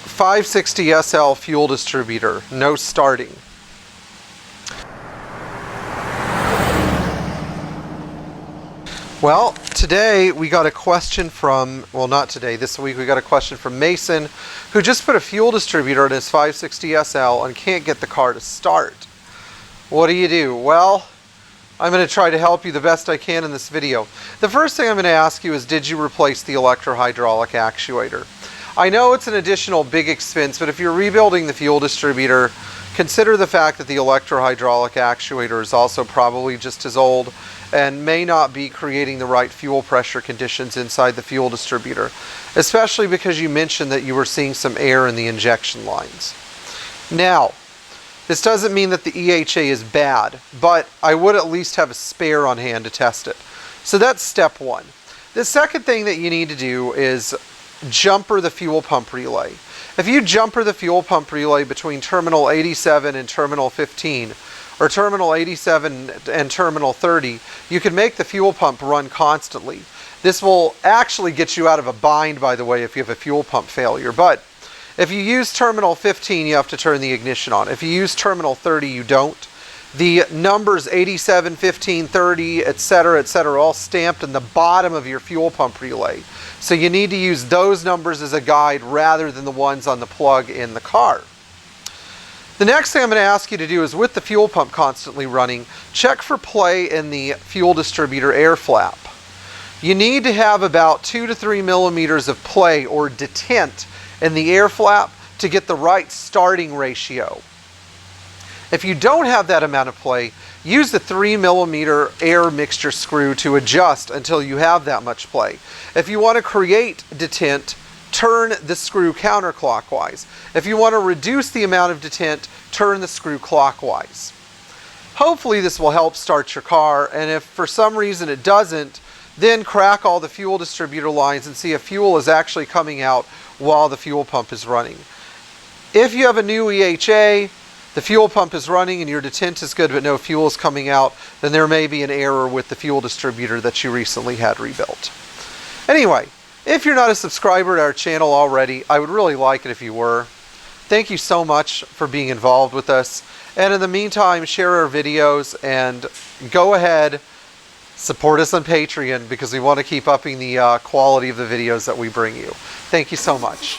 560 SL Fuel Distributor, no starting. Well, today we got a question from, well not today, this week we got a question from Mason, who just put a fuel distributor in his 560 SL and can't get the car to start. What do you do? Well, I'm going to try to help you the best I can in this video. The first thing I'm going to ask you is, did you replace the Electro hydraulic actuator? I know it's an additional big expense, but if you're rebuilding the fuel distributor, consider the fact that the Electro hydraulic actuator is also probably just as old and may not be creating the right fuel pressure conditions inside the fuel distributor, especially because you mentioned that you were seeing some air in the injection lines. Now, this doesn't mean that the EHA is bad, but I would at least have a spare on hand to test it. So that's step one. The second thing that you need to do is jumper the fuel pump relay. If you jumper the fuel pump relay between terminal 87 and terminal 15, or terminal 87 and terminal 30, you can make the fuel pump run constantly. This will actually get you out of a bind, by the way, if you have a fuel pump failure. But if you use terminal 15, you have to turn the ignition on. If you use terminal 30, you don't. The numbers 87, 15, 30, etc., are all stamped in the bottom of your fuel pump relay. So you need to use those numbers as a guide rather than the ones on the plug in the car. The next thing I'm going to ask you to do is, with the fuel pump constantly running, check for play in the fuel distributor air flap. You need to have about 2 to 3 millimeters of play or detent in the air flap to get the right starting ratio. If you don't have that amount of play, use the 3 millimeter air mixture screw to adjust until you have that much play. If you want to create detent, turn the screw counterclockwise. If you want to reduce the amount of detent, turn the screw clockwise. Hopefully this will help start your car, and if for some reason it doesn't, then crack all the fuel distributor lines and see if fuel is actually coming out while the fuel pump is running. If you have a new EHA, the fuel pump is running and your detent is good but no fuel is coming out, then there may be an error with the fuel distributor that you recently had rebuilt. Anyway, if you're not a subscriber to our channel already, I would really like it if you were. Thank you so much for being involved with us. And in the meantime, share our videos and go ahead, support us on Patreon, because we want to keep upping the quality of the videos that we bring you. Thank you so much.